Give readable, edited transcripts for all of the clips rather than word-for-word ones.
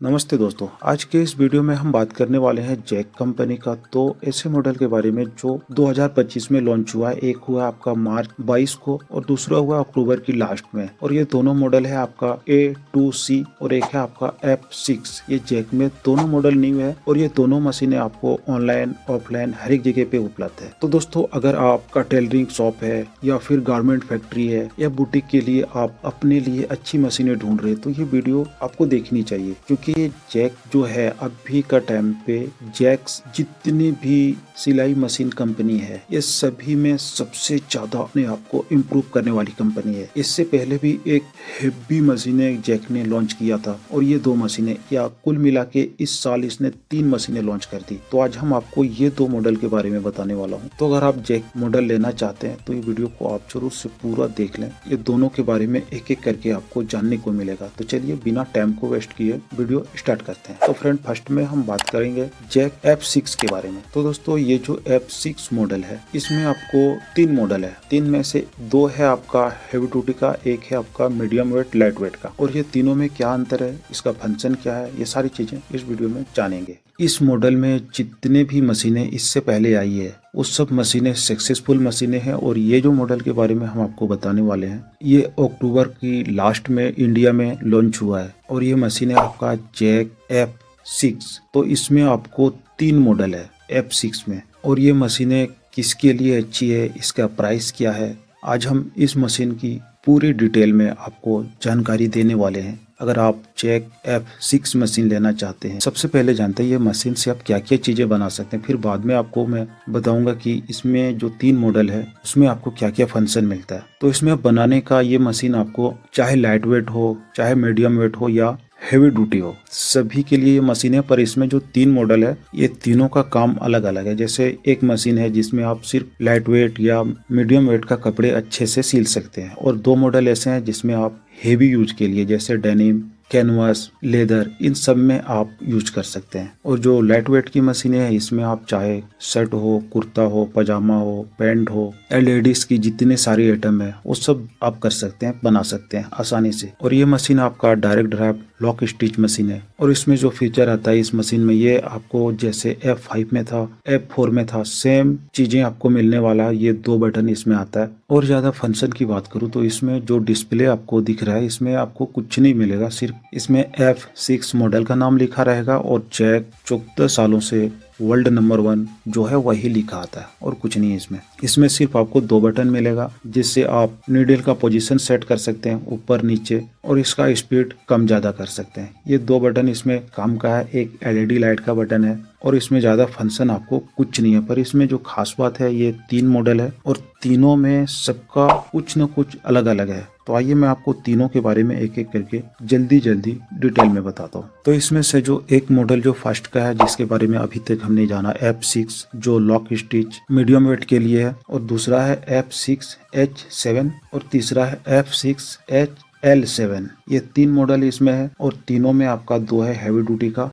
नमस्ते दोस्तों, आज के इस वीडियो में हम बात करने वाले हैं जैक कंपनी का दो ऐसे मॉडल के बारे में जो 2025 में लॉन्च हुआ है। एक हुआ आपका मार्च 22 को और दूसरा हुआ अक्टूबर की लास्ट में। और ये दोनों मॉडल है आपका A2C और एक है आपका F6। ये जैक में दोनों मॉडल न्यू है और ये दोनों मशीनें आपको ऑनलाइन ऑफलाइन हर एक जगह पे उपलब्ध है। तो दोस्तों, अगर आपका टेलरिंग शॉप है या फिर गारमेंट फैक्ट्री है या बुटीक के लिए आप अपने लिए अच्छी मशीनें ढूंढ रहे हैं तो ये वीडियो आपको देखनी चाहिए, क्योंकि ये जैक जो है अभी का टाइम पे जैक्स जितनी भी सिलाई मशीन कंपनी है ये सभी में सबसे ज्यादा अपने आप को इम्प्रूव करने वाली कंपनी है। इससे पहले भी एक हेवी मशीनें जैक ने लॉन्च किया था और ये दो मशीनें या कुल मिला के इस साल इसने 3 मशीनें लॉन्च कर दी। तो आज हम आपको ये दो मॉडल के बारे में बताने वाला हूँ। तो अगर आप जैक मॉडल लेना चाहते हैं तो ये वीडियो को आप जरूर से पूरा देख लें। ये दोनों के बारे में एक एक करके आपको जानने को मिलेगा। तो चलिए बिना टाइम को वेस्ट किए वीडियो स्टार्ट करते हैं। तो फ्रेंड, फर्स्ट में हम बात करेंगे जैक F6 के बारे में। तो दोस्तों, ये जो F6 मॉडल है इसमें आपको 3 मॉडल है। 3 में से 2 है आपका हेवी ड्यूटी का, एक है आपका मीडियम वेट लाइट वेट का। और ये तीनों में क्या अंतर है, इसका फंक्शन क्या है, ये सारी चीजें इस वीडियो में जानेंगे। इस मॉडल में जितने भी मशीनें इससे पहले आई है वो सब मशीनें सक्सेसफुल मशीनें हैं। और ये जो मॉडल के बारे में हम आपको बताने वाले हैं ये अक्टूबर की लास्ट में इंडिया में लॉन्च हुआ है। और ये मशीन है आपका जैक F6। तो इसमें आपको 3 मॉडल है F6 में। और ये मशीनें किसके लिए अच्छी है, इसका प्राइस क्या है, आज हम इस मशीन की पूरी डिटेल में आपको जानकारी देने वाले हैं। अगर आप जैक F6 मशीन लेना चाहते हैं, सबसे पहले जानते हैं ये मशीन से आप क्या क्या चीजें बना सकते हैं। फिर बाद में आपको मैं बताऊंगा कि इसमें जो 3 मॉडल है उसमें आपको क्या क्या फंक्शन मिलता है। तो इसमें बनाने का ये मशीन आपको चाहे लाइट वेट हो, चाहे मीडियम वेट हो या हेवी ड्यूटी हो, सभी के लिए ये मशीन है। पर इसमें जो 3 मॉडल है ये तीनों का काम अलग अलग है। जैसे एक मशीन है जिसमें आप सिर्फ लाइट वेट या मीडियम वेट का कपड़े अच्छे से सिल सकते हैं, और 2 मॉडल ऐसे हैं जिसमें आप हेवी यूज के लिए जैसे डेनिम, कैनवास, लेदर, इन सब में आप यूज कर सकते हैं। और जो लाइट वेट की मशीनें हैं इसमें आप चाहे शर्ट हो, कुर्ता हो, पजामा हो, पैंट हो, लेडीज की जितने सारी आइटम है वो सब आप कर सकते हैं, बना सकते हैं आसानी से। और ये मशीन आपका direct drive lock stitch machine है। और इसमें जो फीचर आता है इस मशीन में, ये आपको जैसे F5 में था, F4 में था, सेम चीजें आपको मिलने वाला है। ये 2 बटन इसमें आता है। और ज्यादा फंक्शन की बात करूँ तो इसमें जो डिस्प्ले आपको दिख रहा है इसमें आपको कुछ नहीं मिलेगा, सिर्फ इसमें F6 मॉडल का नाम लिखा रहेगा और जैक 14 सालों से वर्ल्ड नंबर 1 जो है वही लिखा आता है, और कुछ नहीं है इसमें। इसमें सिर्फ आपको 2 बटन मिलेगा जिससे आप नीडल का पोजीशन सेट कर सकते हैं ऊपर नीचे, और इसका स्पीड कम ज्यादा कर सकते हैं। ये 2 बटन इसमें काम का है। एक LED लाइट का बटन है और इसमें ज्यादा फंक्शन आपको कुछ नहीं है। पर इसमें जो खास बात है, ये 3 मॉडल है और तीनों में सबका कुछ न कुछ अलग अलग है। तो आइए मैं आपको तीनों के बारे में एक एक करके जल्दी जल्दी डिटेल में बताता हूँ। तो इसमें से जो एक मॉडल जो फर्स्ट का है जिसके बारे में अभी तक हमने जाना, F6 जो लॉक स्टिच मीडियम वेट के लिए है, और दूसरा है F6H7 और तीसरा है F6HL7। ये 3 मॉडल इसमें है और तीनों में आपका 2 है हेवी ड्यूटी का,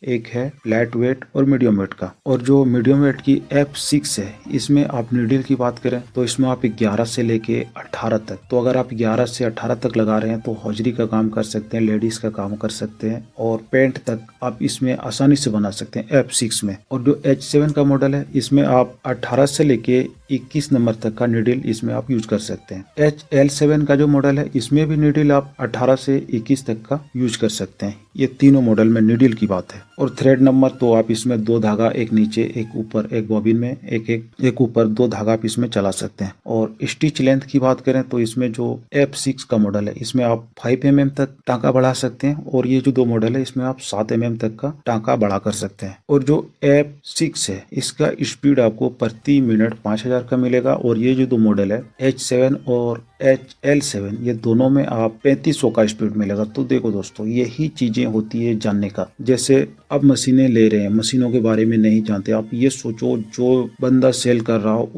एक है लाइट वेट और मीडियम वेट का। और जो मीडियम वेट की F6 है इसमें आप नीडल की बात करें तो इसमें आप 11 से लेके 18 तक, तो अगर आप 11 से 18 तक लगा रहे हैं तो हौजरी का काम कर सकते हैं, लेडीज का काम कर सकते हैं, और पेंट तक आप इसमें आसानी से बना सकते हैं F6 में। और जो H7 का मॉडल है इसमें आप 18 से लेके 21 नंबर तक का नीडल इसमें आप यूज कर सकते हैं। HL7 का जो मॉडल है इसमें भी नीडल आप 18 से 21 तक का यूज कर सकते हैं। ये तीनों मॉडल में नीडल की बात है। और थ्रेड नंबर तो आप इसमें 2 धागा, एक नीचे एक ऊपर, एक बॉबिन में एक ऊपर 2 धागा आप इसमें चला सकते हैं। और स्टिच लेंथ की बात करें तो इसमें जो F6 का मॉडल है इसमें आप 5 mm तक टाँका बढ़ा सकते हैं, और ये जो 2 मॉडल है इसमें आप 7 mm तक का टाँका बढ़ा कर सकते हैं। और जो F6 है इसका स्पीड आपको प्रति मिनट 5000 का मिलेगा। और ये जो 2 मॉडल है H7 और HL7 ये दोनों में आप 3500 का स्पीड मिलेगा। तो देखो दोस्तों, यही चीजें होती है जानने का। जैसे अब मशीनें ले रहे हैं, मशीनों के बारे में नहीं जानते, आप ये सोचो जो बंदा सेल कर रहा हो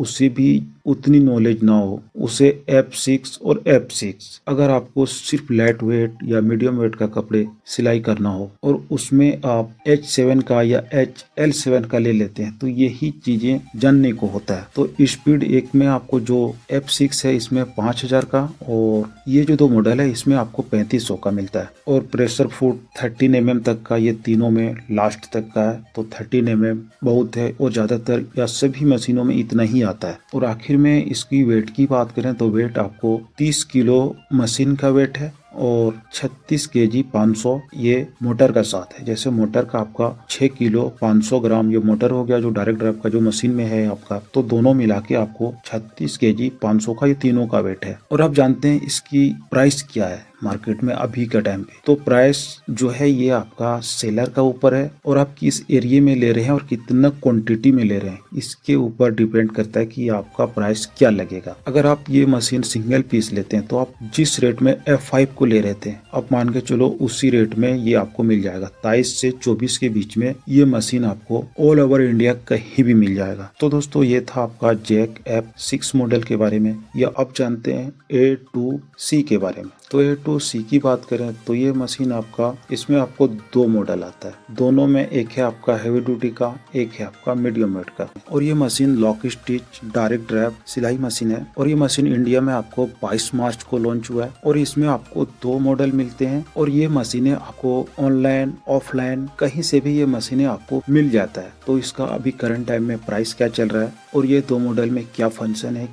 उतनी नॉलेज ना हो उसे F6 और F6, अगर आपको सिर्फ लाइट वेट या मीडियम वेट का कपड़े सिलाई करना हो और उसमें आप H7 का या HL7 का ले लेते हैं तो यही चीजें जानने को होता है। तो स्पीड एक में आपको जो F6 है इसमें 5000 का, और ये जो दो मॉडल है इसमें आपको 3500 का मिलता है। और प्रेशर फुट 13 mm तक का, ये तीनों में लास्ट तक का है। तो 13 mm बहुत है और ज्यादातर या सभी मशीनों में इतना ही आता है। और आखिर में इसकी वेट की बात करें तो वेट आपको 30 किलो मशीन का वेट है और 36 kg 500 ये मोटर का साथ है। जैसे मोटर का आपका 6 किलो 500 ग्राम ये मोटर हो गया जो डायरेक्ट ड्राइव का जो मशीन में है आपका, तो दोनों मिला के आपको 36 kg 500 का ये तीनों का वेट है। और आप जानते हैं इसकी प्राइस क्या है मार्केट में अभी के टाइम पे? तो प्राइस जो है ये आपका सेलर का ऊपर है और आप किस एरिया में ले रहे हैं और कितना क्वांटिटी में ले रहे हैं इसके ऊपर डिपेंड करता है कि आपका प्राइस क्या लगेगा। अगर आप ये मशीन सिंगल पीस लेते हैं तो आप जिस रेट में F5 को ले रहे थे आप मान के चलो उसी रेट में ये आपको मिल जाएगा। 23 से 24 के बीच में ये मशीन आपको ऑल ओवर इंडिया कहीं भी मिल जाएगा। तो दोस्तों ये था आपका जैक F6 मॉडल के बारे में। या अब जानते हैं A2C के बारे में। तो A2C की बात करें तो ये मशीन आपका, इसमें आपको दो मॉडल आता है। दोनों में एक है आपका हैवी ड्यूटी का, एक है आपका मीडियम वेट का। और ये machine lock stitch direct drive सिलाई मशीन है और ये मशीन इंडिया में आपको 22 मार्च को लॉन्च हुआ है। और इसमें आपको दो मॉडल मिलते हैं और ये मशीनें आपको ऑनलाइन ऑफलाइन कहीं से भी ये मशीनें आपको मिल जाता है। तो इसका अभी करंट टाइम में प्राइस क्या चल रहा है और ये दो मॉडल में क्या फंक्शन है।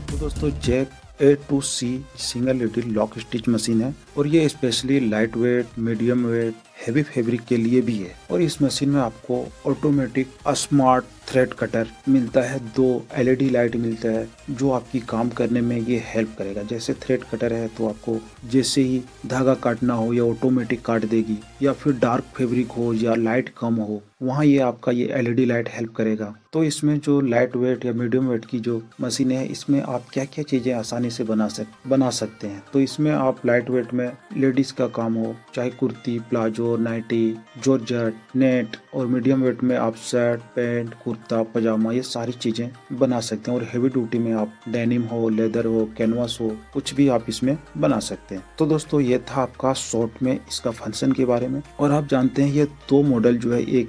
तो दोस्तों Jack A2C single little lock stitch machine है और ये specially light weight, medium weight, heavy fabric के लिए भी है। और इस मशीन में आपको ऑटोमेटिक स्मार्ट थ्रेड कटर मिलता है, 2 LED लाइट मिलता है जो आपकी काम करने में ये हेल्प करेगा। जैसे थ्रेड कटर है तो आपको जैसे ही धागा काटना हो या ऑटोमेटिक काट देगी, या फिर डार्क फैब्रिक हो या लाइट कम हो वहाँ ये आपका ये LED लाइट हेल्प करेगा। तो इसमें जो लाइट वेट या मीडियम वेट की जो मशीन है इसमें आप क्या क्या चीजें आसानी से बना सकते हैं। तो इसमें आप लाइट वेट में लेडीज का काम हो चाहे kurti, palazzo, nighty, georgette, net, और मीडियम वेट में आप शर्ट, पैंट, कुर्ता, पजामा ये सारी चीजें बना सकते हैं। और हेवी ड्यूटी में आप डेनिम हो, लेदर हो, कैनवास हो, कुछ भी आप इसमें बना सकते हैं। तो दोस्तों ये था आपका शॉर्ट में इसका फंक्शन के बारे में। और आप जानते हैं ये दो मॉडल जो है, एक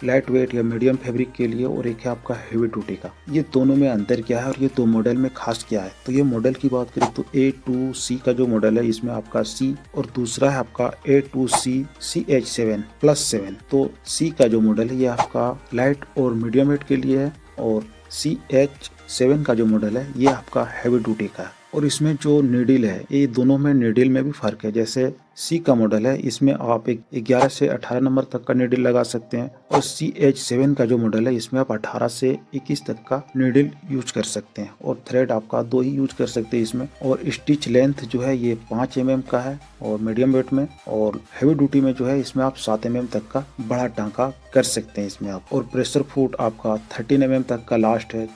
लाइट वेट या मीडियम फैब्रिक के लिए और एक है आपका हेवी ड्यूटी का, ये दोनों में अंतर क्या है और ये दो मॉडल में खास क्या है। तो ये मॉडल की बात करें तो A2C का जो मॉडल है इसमें आपका C और दूसरा है आपका A2C CH7+7। तो C का जो मॉडल है ये आपका लाइट और मीडियम वेट के लिए है और CH7 का जो मॉडल है ये आपका हैवी ड्यूटी का है। और इसमें जो नीडल है ये दोनों में नीडल में भी फर्क है। जैसे C का मॉडल है इसमें आप 11 से 18 नंबर तक का नीडल लगा सकते हैं और CH7 का जो मॉडल है इसमें आप 18 से 21 तक का नीडल यूज कर सकते हैं और थ्रेड आपका 2 ही यूज कर सकते हैं इसमें। और स्टिच लेंथ जो है ये 5 mm का है और मीडियम वेट में, और हैवी ड्यूटी में जो है इसमें आप 7 mm तक का बड़ा टांका कर सकते हैं इसमें आप। और प्रेशर फुट आपका 13 mm तक का लास्ट है,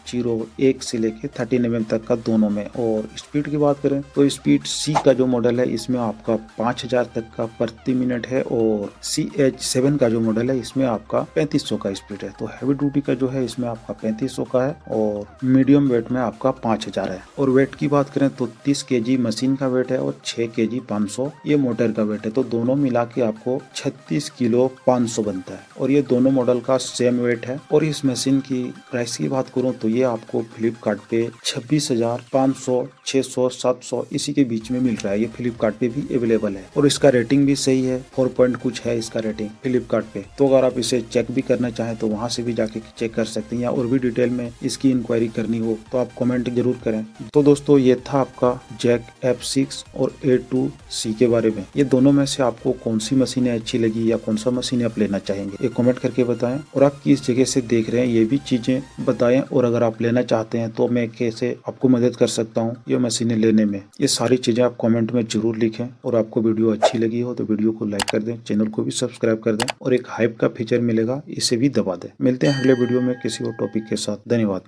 1 से लेके 13 mm तक का दोनों में। और स्पीड की बात करें तो स्पीड C का जो मॉडल है इसमें आपका 5000 तक का प्रति मिनट है और CH7 का जो मॉडल है इसमें आपका 3500 का स्पीड है। तो हैवी ड्यूटी का जो है इसमें आपका 3500 का है और मीडियम वेट में आपका 5000 है। और वेट की बात करें तो 30 kg मशीन का वेट है और 6 kg 500 ये मोटर का वेट है। तो दोनों मिला के आपको 36 किलो 500 बनता है और ये दोनों मॉडल का सेम वेट है। और इस मशीन की प्राइस की बात करूँ तो ये आपको फ्लिपकार्ट पे 26,500, 600, 700 इसी के बीच में मिल रहा है। ये फ्लिपकार्ट पे भी अवेलेबल है और इसका रेटिंग भी सही है, 4 पॉइंट कुछ है इसका रेटिंग फ्लिपकार्ट पे। तो अगर आप इसे चेक भी करना चाहें तो वहां से भी जाके चेक कर सकते हैं, या और भी डिटेल में इसकी इंक्वायरी करनी हो तो आप कमेंट जरूर करें। तो दोस्तों ये था आपका जैक F6 और A2C के बारे में। ये दोनों में से आपको कौन सी मशीनें अच्छी लगी या कौन सा मशीन आप लेना चाहेंगे ये कमेंट करके बताएं। और आप किस जगह से देख रहे हैं ये भी चीजें बताएं। और अगर आप लेना चाहते हैं तो मैं कैसे आपको मदद कर सकता हूँ ये मशीनें लेने में, ये सारी चीजें आप कमेंट में जरूर लिखें। और आपको वीडियो अच्छी लगी हो तो वीडियो को लाइक कर दें, चैनल को भी सब्सक्राइब कर दें और एक हाइप का फीचर मिलेगा इसे भी दबा दें। मिलते हैं अगले वीडियो में किसी और टॉपिक के साथ। धन्यवाद।